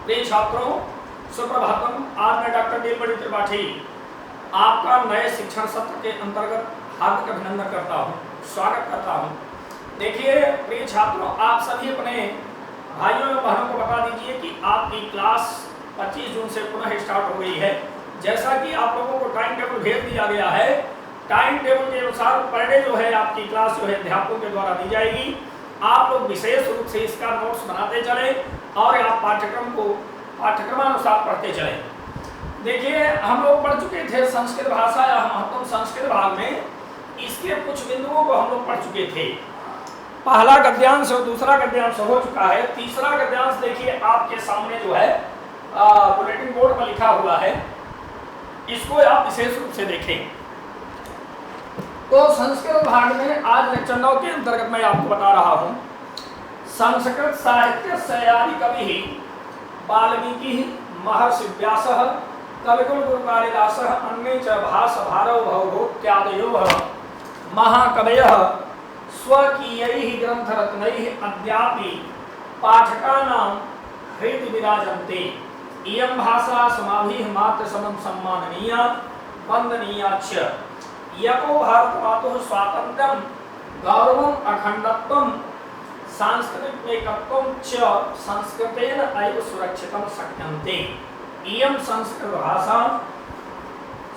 प्रिय छात्रों, सुप्रभातम। आज मैं डॉक्टर नीलमणि त्रिपाठी आपका नए शिक्षण सत्र के अंतर्गत हार्दिक अभिनंदन करता हूं, स्वागत करता हूं। देखिए प्रिय छात्रों, आप सभी अपने भाइयों एवं बहनों को बता दीजिए कि आपकी क्लास 25 जून से पुनः स्टार्ट हो गई है। जैसा कि आप लोगों को टाइम टेबल भेज दिया गया है, टाइम टेबल के अनुसार पर डे जो है आपकी क्लास जो है अध्यापकों के द्वारा दी जाएगी। आप लोग विशेष रूप से इसका नोट्स बनाते चले और आप पाठ्यक्रम को पाठ्यक्रमानुसार पढ़ते चले। देखिए हम लोग पढ़ चुके थे संस्कृत भाषा या महत्वपूर्ण संस्कृत भाग में, इसके कुछ बिंदुओं को हम लोग पढ़ चुके थे। पहला गद्यांश और दूसरा गद्यांश हो चुका है। तीसरा गद्यांश देखिए आपके सामने जो है बुलेटिन बोर्ड पर लिखा हुआ है, इसको आप विशेष रूप से देखें। तो संस्कृत भाग में आज लेक्चर 9 के अंतर्गत मैं आपको बता रहा हूं, संस्कृत साहित्य सयादि कवि वाल्मीकि महर्षि व्यासः कविकुल गुरु कालिदासः अन्ये च भास भारव भवभूत्यादयोः महाकवयः स्वकीयैः ग्रंथरत्नैः अद्यापि पाठकानां हृदि विराजन्ते। इयं भाषा समाभिः मात्र समं सम्माननीया वन्दनीया च। यको भारतमातुः स्वातन्त्र्यं गौरवम् अखण्डत्वं सांस्कृतिक एकत्वं च संस्कृतेन एव सुरक्षितं शक्यन्ते। इयं संस्कृत भाषा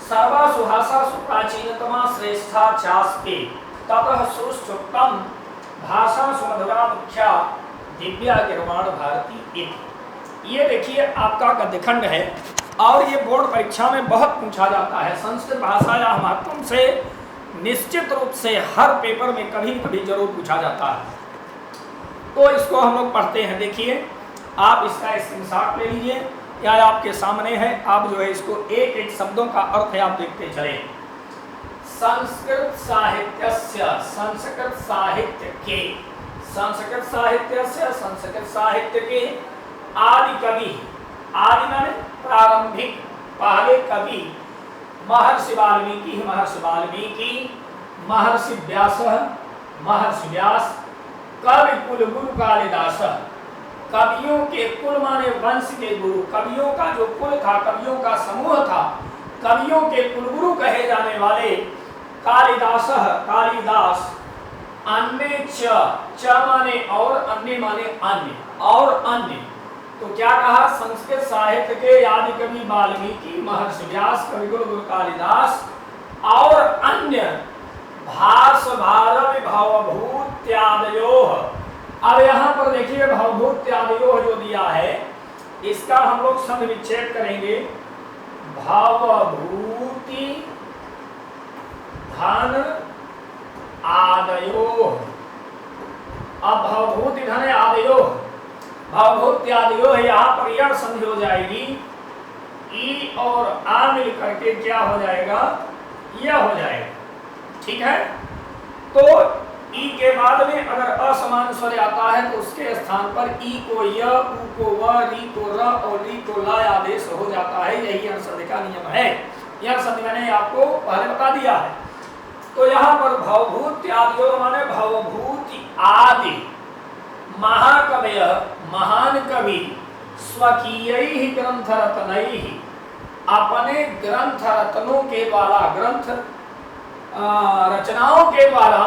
सर्वासु भाषासु प्राचीनतमा श्रेष्ठा चास्ति। ततः सुश्रुतं भाषासु मधुरा मुख्या दिव्या गिर्वाण भारती इति। ये देखिए आपका गद्यखंड है और ये बोर्ड परीक्षा में बहुत पूछा जाता है। संस्कृत भाषा या महत्वपूर्ण से निश्चित रूप से हर पेपर में कभी न कभी जरूर पूछा जाता है। तो इसको हम लोग पढ़ते हैं। देखिए आप इसका स्क्रीनशॉट ले लीजिए, या आपके सामने है। आप जो है इसको एक एक शब्दों का अर्थ है आप देखते चले। संस्कृत साहित्यस्य, संस्कृत साहित्य के, संस्कृत साहित्यस्य, संस्कृत साहित्य के आदि कवि, आदि माने प्रारंभिक पहले कवि महर्षि वाल्मीकि, महर्षि वाल्मीकि, महर्षि व्यास, महर्षि व्यास, कवि कुल गुरु कालिदास, कवियों के कुल माने वंश के गुरु, कवियों का जो कुल था, कवियों का समूह था, कवियों के कुलगुरु कहे जाने वाले कालिदास, कालिदास, अन्य च माने और, अन्य माने अन्य, और अन्य। तो क्या कहा, संस्कृत साहित्य के आदि कवि वाल्मीकि, महर्षि व्यास, कविकुल गुरु कालिदास और अन्य भास भारव भवभूत्यादयोः। अब यहाँ पर देखिए भवभूत्यादयोः जो दिया है इसका हम लोग संधि विच्छेद करेंगे। भवभूति धन आदयोः। अब भवभूति धन आदयोः, भवभूत्यादयोः यहाँ पर यह संधि हो जाएगी। ई और आ मिल करके क्या हो जाएगा, यह हो जाएगा। ठीक है। तो ई के बाद में अगर असमान स्वर आता है तो उसके स्थान पर ई को य, उ को व, री को र और री को ला आदेश हो जाता है। यही अनुसंधि का नियम है। यह अनुसंधि मैंने आपको पहले बता दिया है। तो यहाँ पर भवभूत्यादयोः माने भवभूति आदि महाकवय, महान कवि, स्वकीयैः ग्रंथरत्नैः, अपने ग्रंथ रत्नों के द्वारा, ग्रंथ रचनाओं के द्वारा,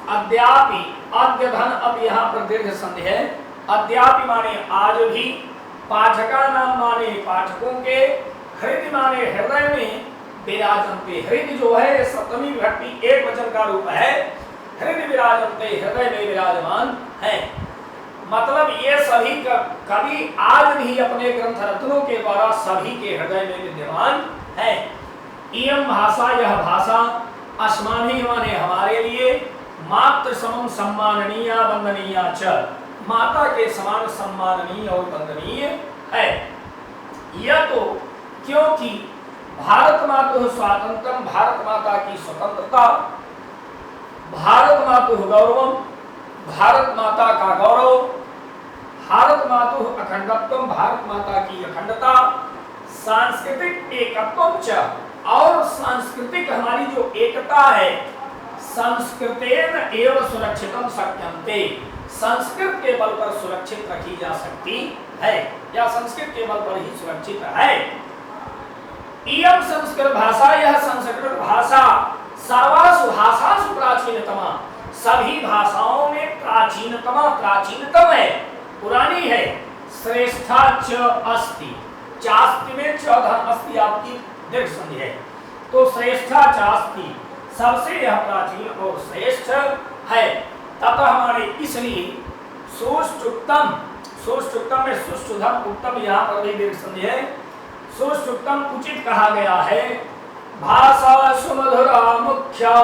अद्यापि, अद्य धन अब यहाँ पर दीर्घ संधि है, अद्यापि माने आज भी, पाठका नाम माने पाठकों के, हृदय माने हृदय में, विराजन्ते, हृदय जो है सप्तमी विभक्ति एक वचन का रूप है। हृदय विराजन्ते, हृदय में विराजमान है। मतलब ये सभी कवि आज भी अपने ग्रंथ रत्नों के द्वारा सभी के हृदय में विद्यमान है। इयं भाषा, यह भाषा, अस्माभिः माने हमारे लिए, मातृ समम सम्माननीय वंदनीय च, माता के समान सम्माननीय और वंदनीय है। यह तो क्योंकि भारत मातुः स्वातंत्र्यम, भारत माता की स्वतंत्रता, भारत मातुः गौरवम, भारत माता का गौरव, भारत मातुः अखंडत्वम, भारत माता की अखंडता, सांस्कृतिक एकत्वम च, और सांस्कृतिक हमारी जो एकता है, संस्कृतेन एव सुरक्षितम शक्यन्ते, संस्कृत के बल पर सुरक्षित रखी जा सकती है या संस्कृत के बल पर ही सुरक्षित है। इयं संस्कृत भाषा, यह संस्कृत भाषा सर्वासु भाषासु प्राचीनतमा, सभी भाषाओं में प्राचीनतम है, पुरानी है। श्रेष्ठा च अस्ति, चास्ति में च धन अस्ति आपकी दीर्घ संधि है, तो श्रेष्ठा चास्ति, सबसे यह प्राचीन और श्रेष्ठ है। तथा हमारे इसलिए सुष्टुक्तम, सुष्टुक्तम में सुष्टुधम उत्तम यहाँ पर भी दीर्घ संधि है, सुष्टुक्तम उचित कहा गया है। भाषा सुमधुरा मुख्या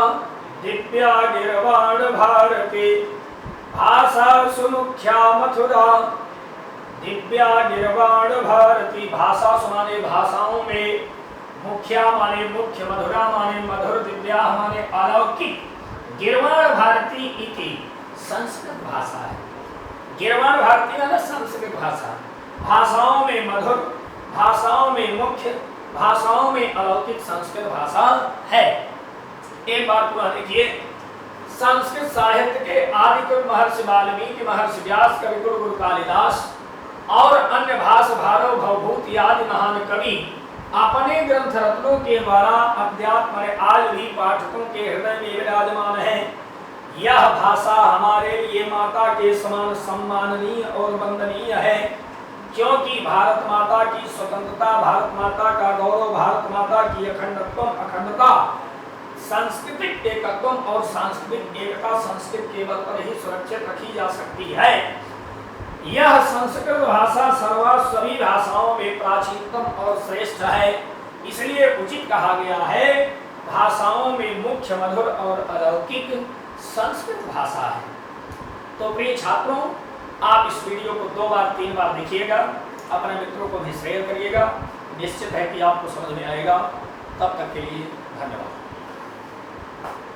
दिव्या गिरवाण भारती, भाषा सुमुख्या मथुरा दिव्या गिरवाण भारती। भाषा सुमाने भाषाओं में, मुख्या माने मुख्य, मधुरा माने मधुर, दिव्या माने अलौकिक। गिरवाण भारती इति संस्कृत भाषा है। गिरवाण भारती माने संस्कृत भाषा, भाषाओं में मधुर, भाषाओं में मुख्य, भाषाओं में अलौकिक संस्कृत भाषा है। एक बार पूरा देखिए, संस्कृत साहित्य के आदिकुल महर्षि वाल्मीकि, महर्षि व्यास, कविकुल गुरु कालिदास और अन्य भाष भारव भवभूति आदि महान कवि अपने ग्रंथ रत्नों के द्वारा अध्यात्म में आज भी पाठकों के हृदय में विराजमान है। यह भाषा हमारे लिए माता के समान सम्माननीय और वंदनीय है, क्योंकि भारत माता की स्वतंत्रता, भारत माता का गौरव, भारत माता की अखंडता, सांस्कृतिक एकत्व और सांस्कृतिक एकता संस्कृत के बल पर ही सुरक्षित रखी जा सकती है। यह संस्कृत भाषा सभी भाषाओं में प्राचीनतम और श्रेष्ठ है, इसलिए उचित कहा गया है भाषाओं में मुख्य, मधुर और अलौकिक संस्कृत भाषा है। तो प्रिय छात्रों, आप इस वीडियो को 2 बार 3 बार देखिएगा, अपने मित्रों को भी शेयर करिएगा, निश्चित है कि आपको समझ में आएगा। तब तक के लिए धन्यवाद।